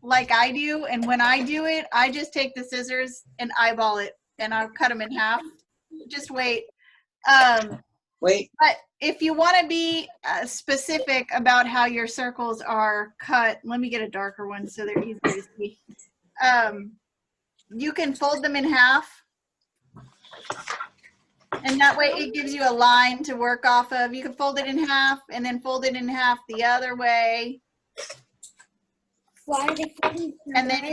like I do, and when I do it, I just take the scissors and eyeball it, and I'll cut them in half. Just wait. Wait. But if you want to be specific about how your circles are cut, let me get a darker one so they're easy to see. You can fold them in half, and that way it gives you a line to work off of. You can fold it in half and then fold it in half the other way. Why are they folding? And then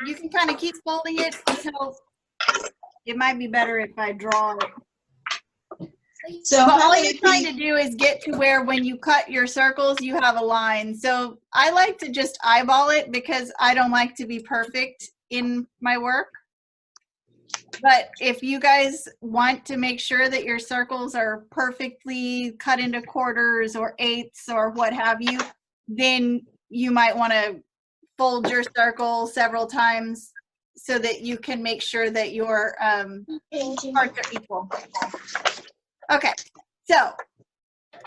you can kind of keep folding it until it might be better if I draw it. So But how all many you're trying to do is get to where when you cut your circles, you have a line. So I like to just eyeball it because I don't like to be perfect in my work. But if you guys want to make sure that your circles are perfectly cut into quarters or eighths or what have you, then you might want to fold your circle several times so that you can make sure that your parts are equal. Okay, so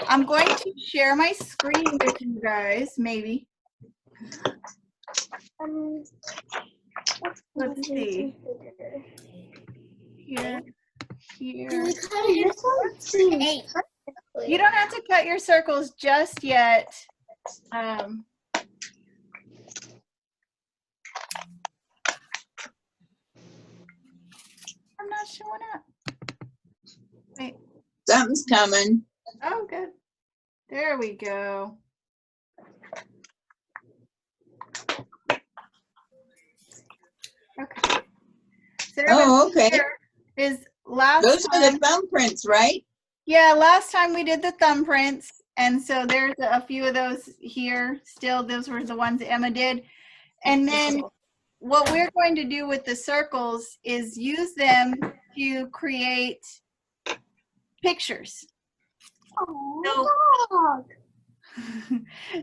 I'm going to share my screen with you guys, maybe. Let's see. Here. You don't have to cut your circles just yet. I'm not showing up. Wait. Something's coming. Oh, good. There we go. Okay. So Okay. Is last Those time, are the thumbprints, right? Yeah, last time we did the thumbprints, and so there's a few of those here. Still, those were the ones that Emma did. And then what we're going to do with the circles is use them to create pictures. Oh, So,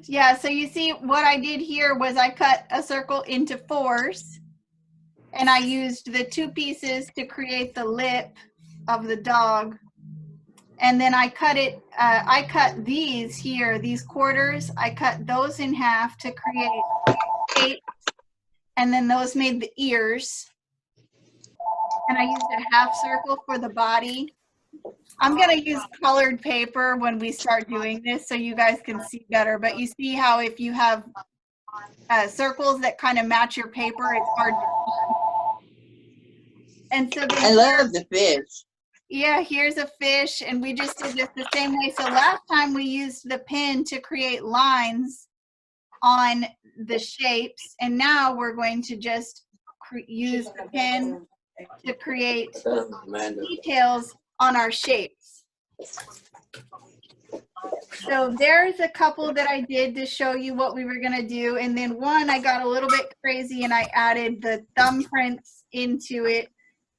yeah, so you see what I did here was I cut a circle into fours, and I used the two pieces to create the lip of the dog. And then I cut these here, these quarters, I cut those in half to create eight, and then those made the ears. And I used a half circle for the body. I'm gonna use colored paper when we start doing this so you guys can see better, but you see how if you have circles that kind of match your paper, it's hard to see. And so I love the fish. Yeah, here's a fish, and we just did this the same way. So last time we used the pen to create lines on the shapes, and now we're going to just use the pen to create details on our shapes. So there's a couple that I did to show you what we were gonna do, and then one I got a little bit crazy and I added the thumbprints into it.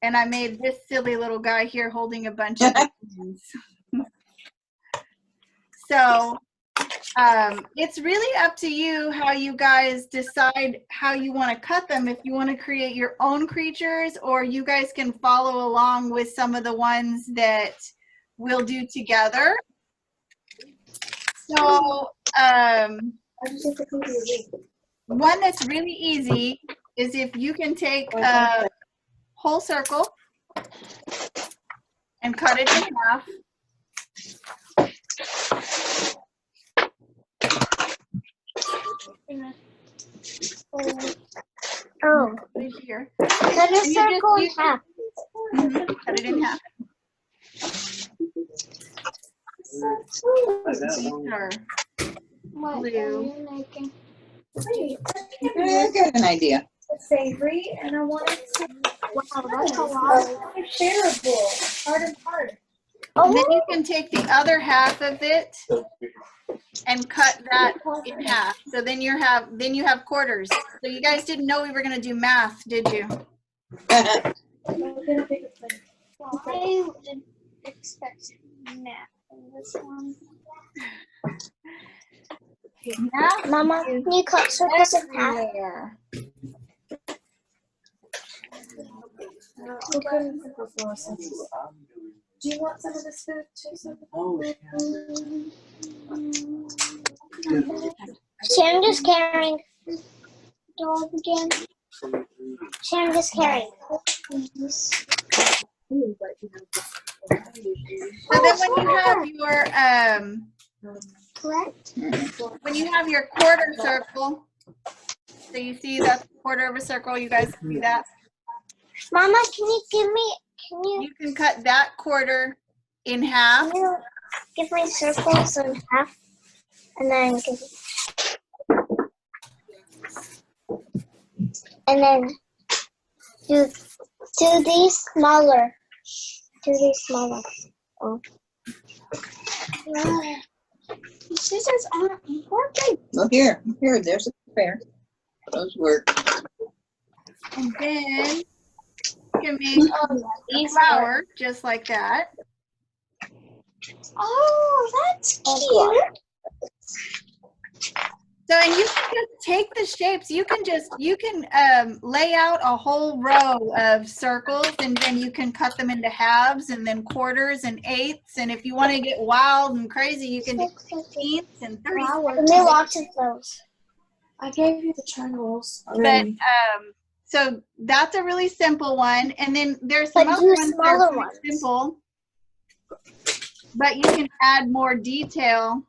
And I made this silly little guy here holding a bunch of pens. So it's really up to you how you guys decide how you want to cut them. If you want to create your own creatures, or you guys can follow along with some of the ones that we'll do together. So one that's really easy is if you can take a whole circle and cut it in half. Oh, Right here. cut a circle in half. Cut it in half. These are What are blue. you making? I got an idea. Savory, and I wanted to. Wow, that's a lot. Shareable, heart and heart. And then you can take the other half of it and cut that in half. So then you have quarters. So you guys didn't know we were going to do math, did you? I didn't expect math in this one. Math Mama, can you cut circles in half? everywhere. Do you want some of this food too? See, I'm just carrying dog again? Sharon, just carry. So then when you have your Correct. when you have your quarter circle, so you see that's a quarter of a circle, you guys see that? Mama, can you You can cut that quarter in half. give my circles in half? And then do these smaller. Do these smaller. Oh. Scissors aren't working. Well, here, there's a pair. Those work. And then you can make a flower just like that. Oh, that's cute. So, and you can just take the shapes. You can lay out a whole row of circles, and then you can cut them into halves and then quarters and eighths. And if you want to get wild and crazy, you can do 16ths and 30s. And there are lots of those. I gave you the triangles. But so that's a really simple one, and then there's some But other do ones that are smaller pretty ones. simple, but you can add more detail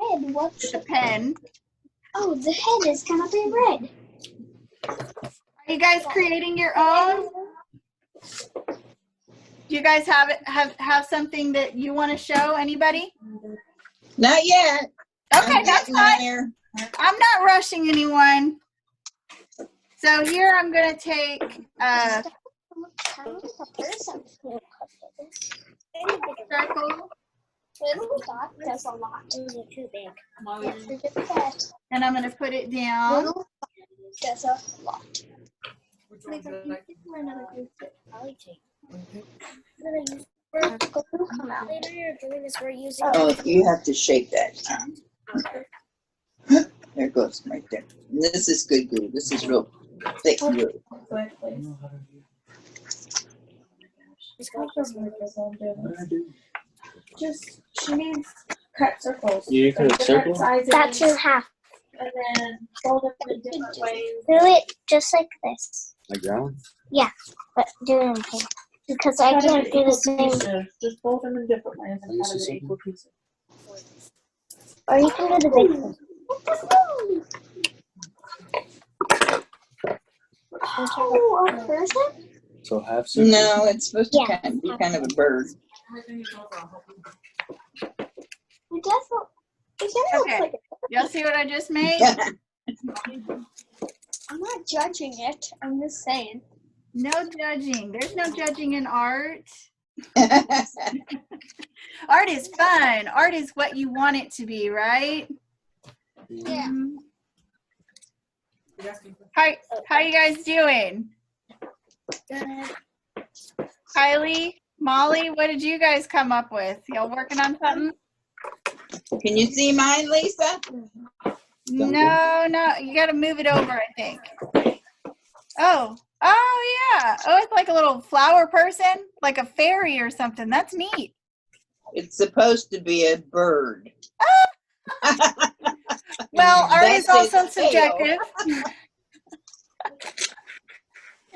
Head, with the pen. Oh, the head is gonna be red. Are you guys creating your own? Do you guys have something that you want to show anybody? Not yet. Okay, I'm that's getting fine. there. I'm not rushing anyone. So here I'm going to take circle, Little dot does a lot. Too big. and I'm going to put it down. Little does a lot. Later you're doing this, we're using. Oh, you have to shake that. There it goes, right there. And this is good glue. This is real thick glue. Just, she needs cut circles. You cut a Different circle? sizes, That's in half. and then fold them in different ways. Do it just like this. Like that one? But do it in pink. Because I Cut them in can't do the equal same. pieces. Just fold them in different ways and This cut is them in equal pieces. Or you can do the big one. Oh, a person? So half circle? No, it's supposed to Yeah. be kind of a bird. It does look. It kind of Okay. looks like Y'all see what I just made? I'm not judging it. I'm just saying. No judging. There's no judging in art. Art is fun. Art is what you want it to be, right? Yeah. Mhm. How you guys doing? Good. Kylie, Molly, what did you guys come up with? Y'all working on something? Can you see mine, Lisa? No, you got to move it over, I think. Oh, yeah. Oh, it's like a little flower person, like a fairy or something. That's neat. It's supposed to be a bird. Well, art That's is also its tail. subjective.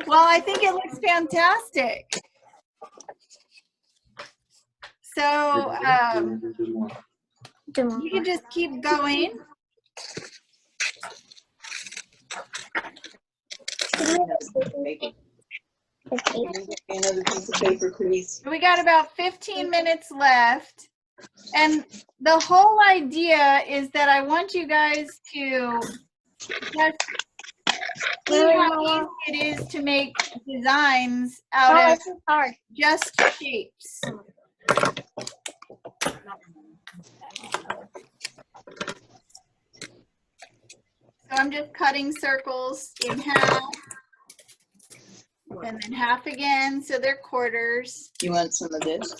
Well, I think it looks fantastic. So, you can just keep going. Another piece of paper, please. We got about 15 minutes left. And the whole idea is that I want you guys to just see how easy it is to make designs out of this is hard. just shapes. So I'm just cutting circles in half, and then half again, so they're quarters. You want some of this?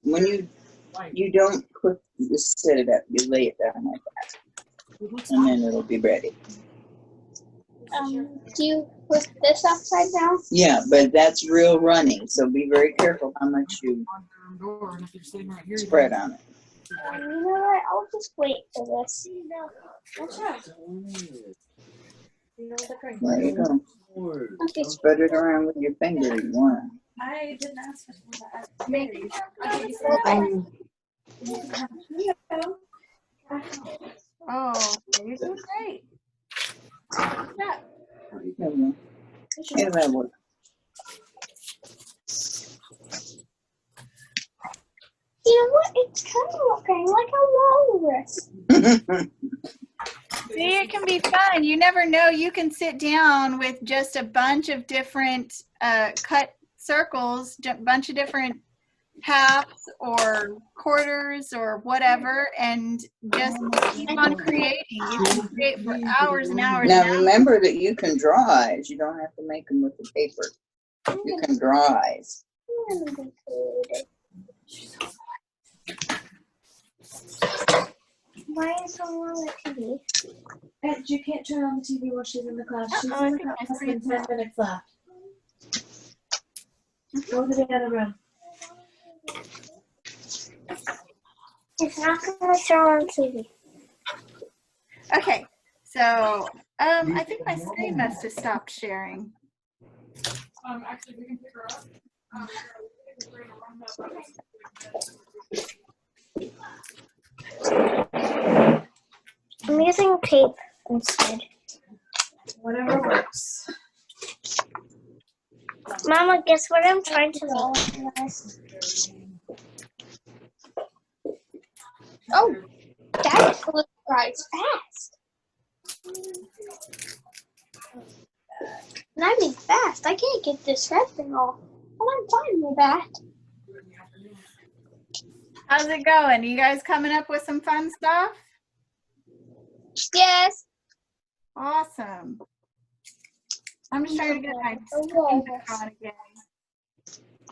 When you don't put, just set it up, you lay it down like that. And then it'll be ready. Do you put this upside down? Yeah, but that's real running, so be very careful how much you spread on it. You know what? I'll just wait for this. Watch out. You know the green. There you go. Okay. Spread it around with your finger. You want I didn't ask for that. Oh, you're so great. Yeah. to. Yeah, that works. You know what? It's kind of looking like a walrus. See, it can be fun. You never know. You can sit down with just a bunch of different cut circles, a bunch of different halves or quarters or whatever, and just keep on creating. You can create for hours and hours. Now and hours. remember that you can draw eyes. You don't have to make them with the paper. You can draw eyes. Why is someone on the TV? And you can't turn on the TV while she's in the class. She's I in the think class I in 10 minutes left. Go to the other room. It's not going to show on TV. Okay, so I think my screen must have stopped sharing. Actually, we can pick her up. I'm using tape instead. Whatever works. Mama, guess what I'm trying to make? Oh, that dries fast. And I mean fast. I can't get this red thing off. But I'm fine with that. How's it going? You guys coming up with some fun stuff? Yes. Awesome. I'm just trying to get my screen back on again.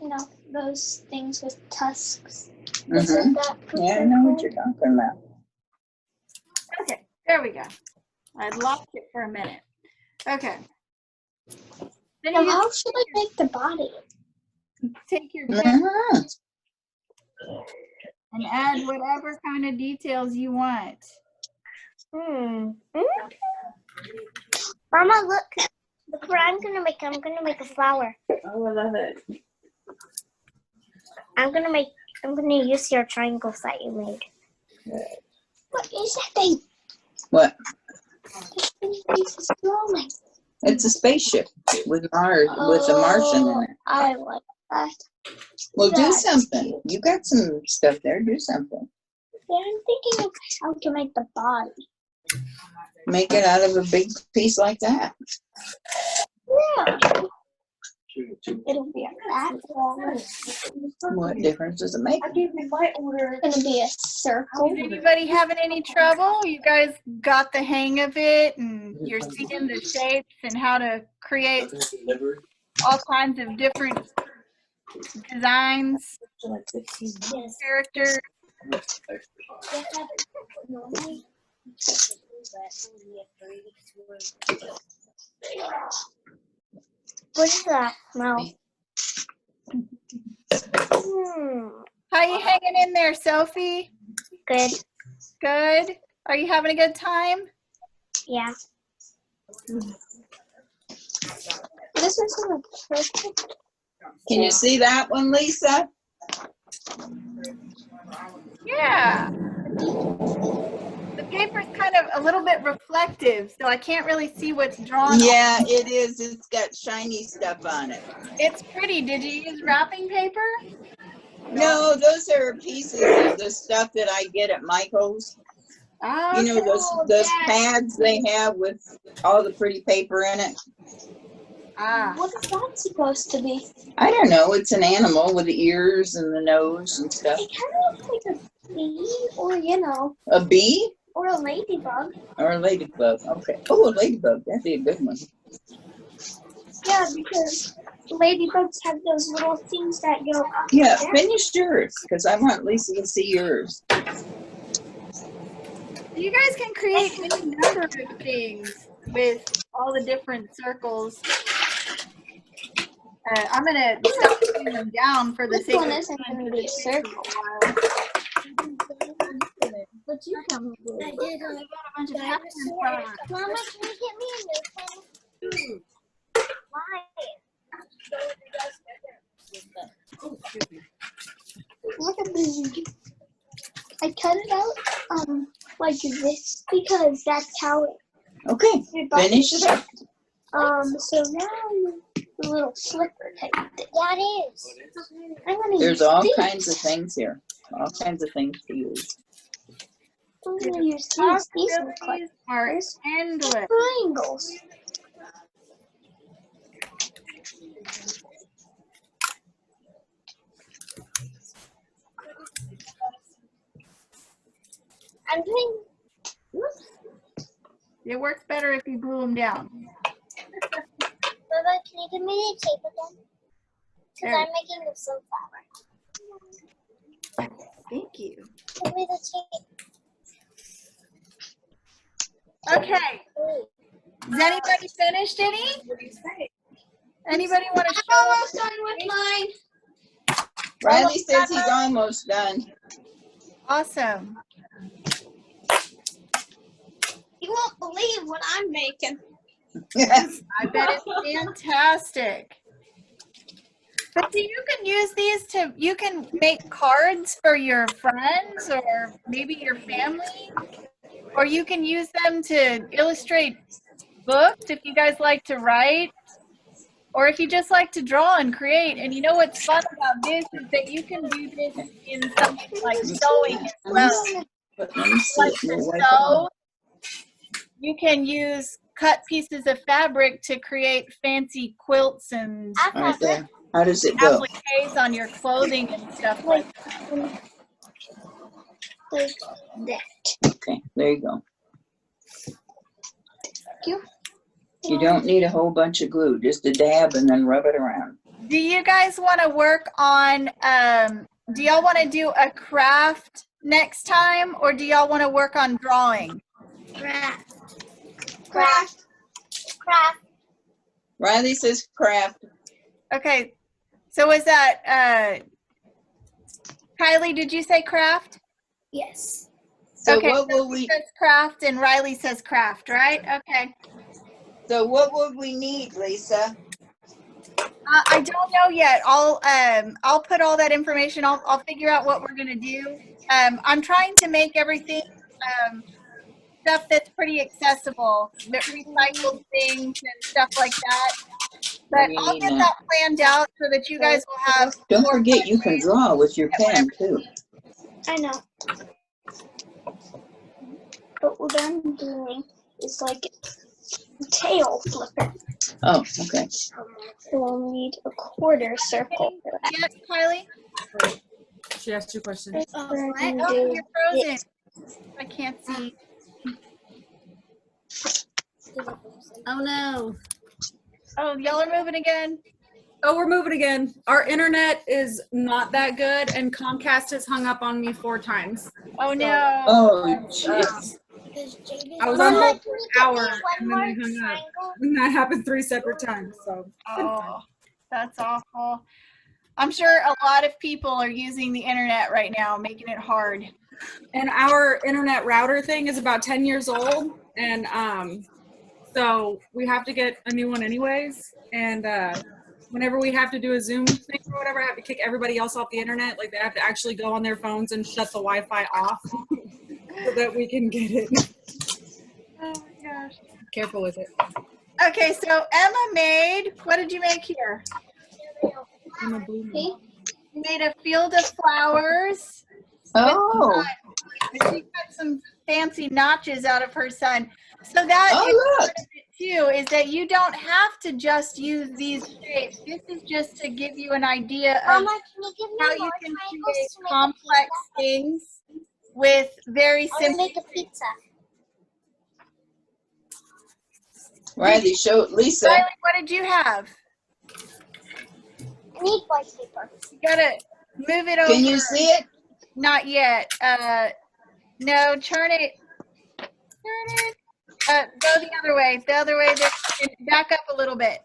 You know, those things with tusks. Mhm. Isn't that Yeah, I know what you're talking about. Okay, there we go. I lost it for a minute. Okay. Then Now, you how should I make the body? take your pen Mhm. and add whatever kind of details you want. Mama, look. Look what I'm gonna make. I'm gonna make a flower. Oh, I love it. I'm gonna use your triangles that you made. What is that thing? What? This is rolling. It's a spaceship with Mars, with a Martian in it. I like that. Well, do That's something. cute. You got some stuff there. Do something. Yeah, I'm thinking of how to make the body. Make it out of a big piece like that. Yeah. It'll be a fat flower. What difference does it make? I gave you my order. It's gonna be a circle. Is anybody having any trouble? You guys got the hang of it and you're seeing the shapes and how to create all kinds of different designs, Like 15 minutes. characters. What is that? No. How you hanging in there, Sophie? Good. Good? Are you having a good time? Yeah. This is a perfect. Can you see that one, Lisa? Yeah. The paper's kind of a little bit reflective, so I can't really see what's drawn. Yeah, it is. It's got shiny stuff on it. It's pretty. Did you use wrapping paper? No, those are pieces of the stuff that I get at Michael's. Oh, You know, those pads they have with all the pretty paper in it. What is that supposed to be? I don't know. It's an animal with the ears and the nose and stuff. It kind of looks like a bee, or A bee? or a ladybug. Or a ladybug. Okay. Oh, a ladybug. That'd be a good one. Yeah, because ladybugs have those little things that go up. Yeah, there. finish yours, because I want Lisa to see yours. You guys can create any number of things with all the different circles. I'm going to stop putting them down for the This sake one of isn't time going to be a circle. But you come with I it. did. I got a bunch of Dinosaurs. peppermint flowers. Mama, can you get me a new pen? Why? Look at this. I cut it out like this because that's how it. Okay, finish it up. So now the little slipper type thing. Yeah, it is. I'm gonna There's use all these. kinds of things here. All kinds of things to use. I'm gonna use these. These look like Are there's endless. triangles. I'm doing. It works better if you glue them down. Baba, can you give me the tape again? Because There. I'm making a sunflower. Thank you. Give me the tape. Okay. Is anybody finished any? Anybody want to show? I'm almost done with mine. Riley says he's almost done. Awesome. You won't believe what I'm making. I bet it's fantastic. But see, you can use these to, you can make cards for your friends or maybe your family, or you can use them to illustrate books if you guys like to write, or if you just like to draw and create. And you know what's fun about this is that you can do this in something like sewing as well. Let me see Like it. to We'll wipe it sew, off. you can use cut pieces of fabric to create fancy quilts and Right there. How does it go? appliques on your clothing and stuff like that. Like that. Okay, there you go. Thank you. You don't need a whole bunch of glue, just a dab and then rub it around. Do you guys want to work on, do y'all want to do a craft next time, or do y'all want to work on drawing? Craft. Craft. Craft. Riley says craft. Okay, so was that, Kylie, did you say craft? Yes. So Okay, what will Sophie we? says craft and Riley says craft, right? Okay. So what would we need, Lisa? I don't know yet. I'll put all that information. I'll figure out what we're gonna do. I'm trying to make everything stuff that's pretty accessible, that recycled things and stuff like that. But We I'll need get that. that planned out so that you guys will have. Don't forget you can draw with your pen too. I know. But what I'm doing is like a tail flipper. Oh, okay. So we'll need a quarter circle for that. Yes, Kylie. She asked you a question. Oh, Then you're do frozen. this. I can't see. Oh no. Oh, y'all are moving again. Oh, we're moving again. Our internet is not that good, and Comcast has hung up on me 4 times. Oh no. Oh, jeez. I was Mama, on hold can for you an get hour, me and one then more they hung up. triangle? And that happened 3 separate times. So. Oh, that's awful. I'm sure a lot of people are using the internet right now, making it hard. And our internet router thing is about 10 years old, and so we have to get a new one anyways. And whenever we have to do a Zoom thing or whatever, I have to kick everybody else off the internet. Like, they have to actually go on their phones and shut the Wi-Fi off so that we can get it. Oh my gosh. Careful with it. Okay, so Emma made, what did you make here? I'm a boomer. Okay. You made a field of flowers. Oh, And she cut some fancy notches out of her son. So that is oh part look. of it too, is that you don't have to just use these shapes. This is just to give you an idea of Mama, can you give me how more you can triangles create to make complex a pizza? things with very I want to simple. make a pizza. Riley, show Lisa. Riley, what did you have? I need white paper. You gotta move it over. Can you see it? Not yet. No, turn it. Go the other way. The other way. Back up a little bit.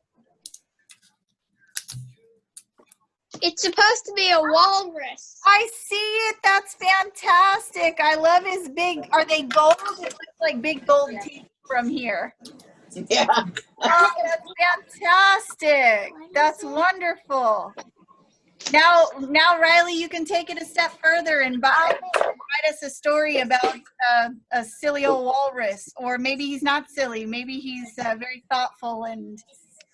It's supposed to be a walrus. I see it. That's fantastic. I love his big, are they gold? It looks like big gold teeth from here. Yeah. Oh, that's fantastic. That's wonderful. Now, Riley, you can take it a step further and write us a story about a silly old walrus, or maybe he's not silly. Maybe he's very thoughtful and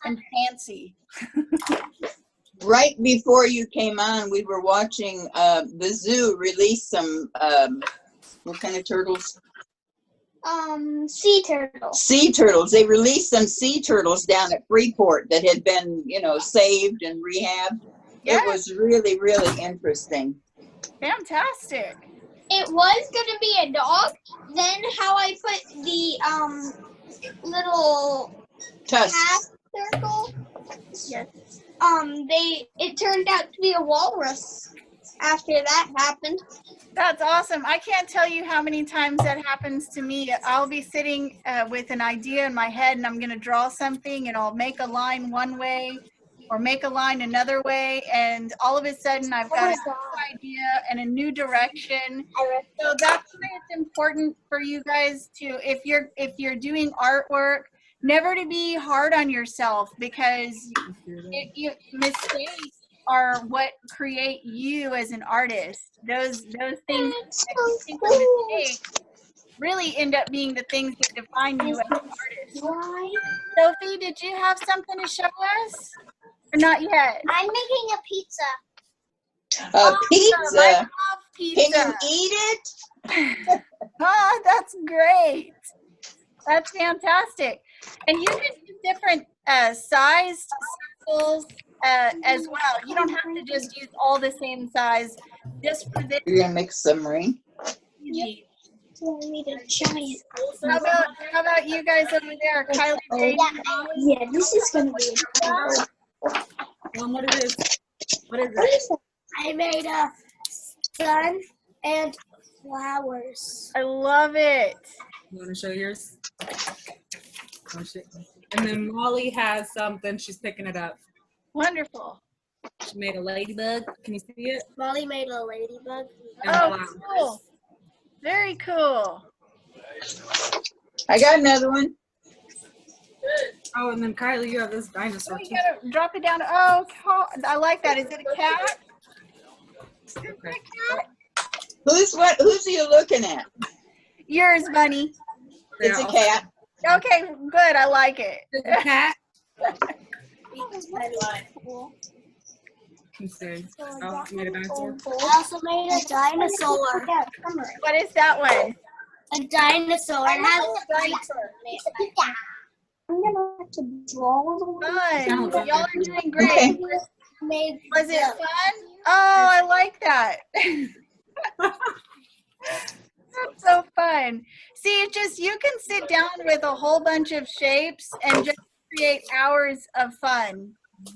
fancy. Right before you came on, we were watching the zoo release some, what kind of turtles? Sea turtle. Sea turtles. They released some sea turtles down at Freeport that had been, saved and rehabbed. Yes. It was really, really interesting. Fantastic. It was gonna be a dog. Then how I put the little Tusks. half circle. Yes. It turned out to be a walrus after that happened. That's awesome. I can't tell you how many times that happens to me. I'll be sitting with an idea in my head and I'm going to draw something and I'll make a line one way or make a line another way, and all of a sudden I've got a new idea and a new direction. So that's why it's important for you guys to, if you're doing artwork, never to be hard on yourself, because mistakes are what create you as an artist. Those things that you think are mistakes really end up being the things that define you as an artist. Sophie, did you have something to show us? Or not yet? I'm making a pizza. Pizza. I love pizza. Can you eat it? Oh, that's great. That's fantastic. And you can use different sized circles as well. You don't have to just use all the same size. Just for this. You're gonna make a submarine. Yep. So I made a giant. How about you guys over there, Kylie? Jane? Yeah, this is gonna be a What is it? What is it? I made a sun and flowers. I love it. You want to show yours? And then Molly has something. She's picking it up. Wonderful. She made a ladybug. Can you see it? Molly made a ladybug. And Oh, flowers. cool. Very cool. I got another one. Oh, and then Kylie, you have this dinosaur You too. gotta drop it down. Oh, I like that. Is it a cat? Is it a cat? Who's you looking at? Yours, Bunny. It's a cat. Okay, good. I like it. It's a cat. I'm serious. Oh, you made a dinosaur? I also made a dinosaur. What is that one? A dinosaur. It has a dinosaur. I'm gonna have to draw the one. Fun. Y'all are doing great. Okay. Was it fun? Oh, I like that. That's so fun. See, it just, you can sit down with a whole bunch of shapes and just create hours of fun.